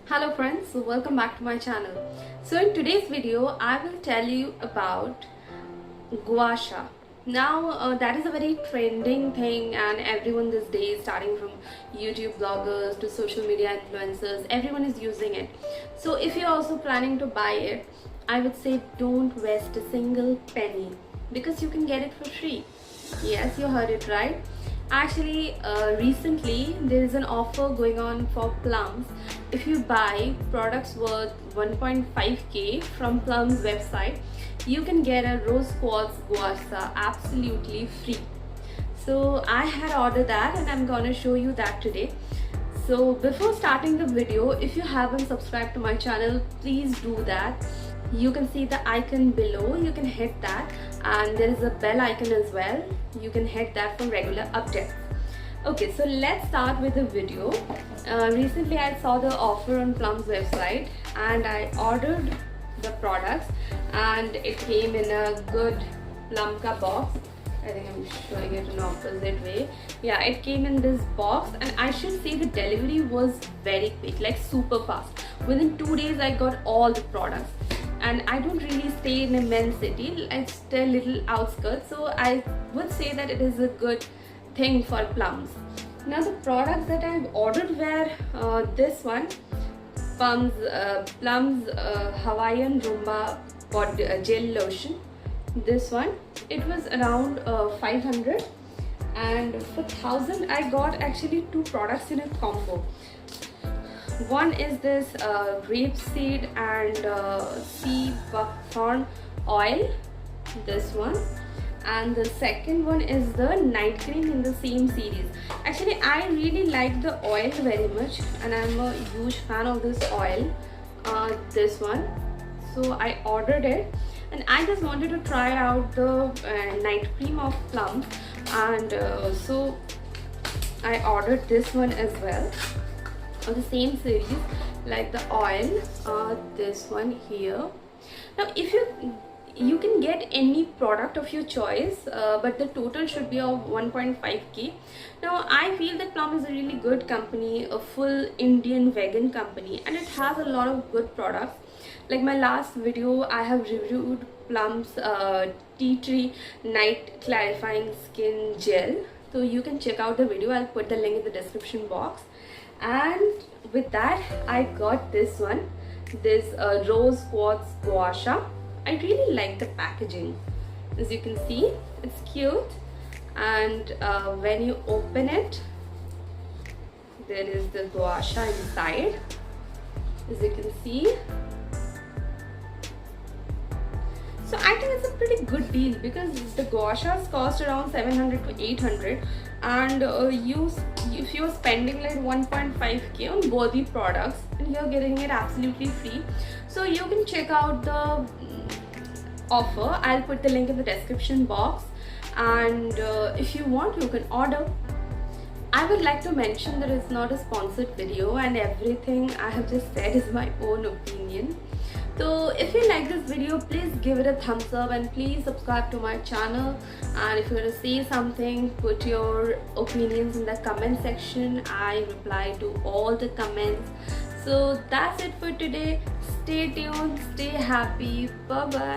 Hello friends, so welcome back to my channel. So in today's video I will tell you about guasha. Now that is a very trending thing and everyone these days, starting from YouTube bloggers to social media influencers, everyone is using it. So if you're also planning to buy it, I would say don't waste a single penny because you can get it for free. Yes, you heard it right. Actually, recently there is an offer going on for Plums. If you buy products worth 1.5k from Plum's website, you can get a Rose Quartz Guasha absolutely free. So I had ordered that and I'm gonna show you that today. So before starting the video, if you haven't subscribed to my channel, please do that. You can see the icon below, you can hit that, and there is a bell icon as well. You can hit that for regular updates. Okay, so let's start with the video. Recently I saw the offer on Plum's website and I ordered the products and it came in a good Plumka box. I think I'm showing it in opposite way. Yeah, it came in this box and I should say the delivery was very quick, like super fast. Within 2 days I got all the products. And I don't really stay in a main city, I stay a little outskirts, so I would say that it is a good thing for Plums. Now the products that I've ordered were this one, Plum's Hawaiian Rumba body, gel lotion. This one, it was around 500, and for 1000 I got actually 2 products in a combo. One is this grapeseed and sea buckthorn oil, this one, and the second one is the night cream in the same series. Actually I really like the oil very much and I'm a huge fan of this oil, this one. So I ordered it and I just wanted to try out the night cream of Plum, and so I ordered this one as well on the same series like the oil, this one here. Now if you can get any product of your choice, but the total should be of 1.5k. Now I feel that Plum is a really good company, a full Indian vegan company, and it has a lot of good products. Like my last video I have reviewed Plum's tea tree night clarifying skin gel, so you can check out the video. I'll put the link in the description box. And with that I got this one, this Rose Quartz Guasha. I really like the packaging. As you can see, it's cute, and when you open it, there is the guasha inside, as you can see. So I think it's a pretty good deal because the guashas cost around 700 to 800, and if you're spending like 1.5k on both the products and you're getting it absolutely free, so you can check out the offer. I'll put the link in the description box, and if you want you can order. I would like to mention that it's not a sponsored video and everything I have just said is my own opinion. So if you like this video, please give it a thumbs up and please subscribe to my channel, and if you want to say something, put your opinions in the comment section. I reply to all the comments. So that's it for today. Stay tuned, stay happy, bye bye.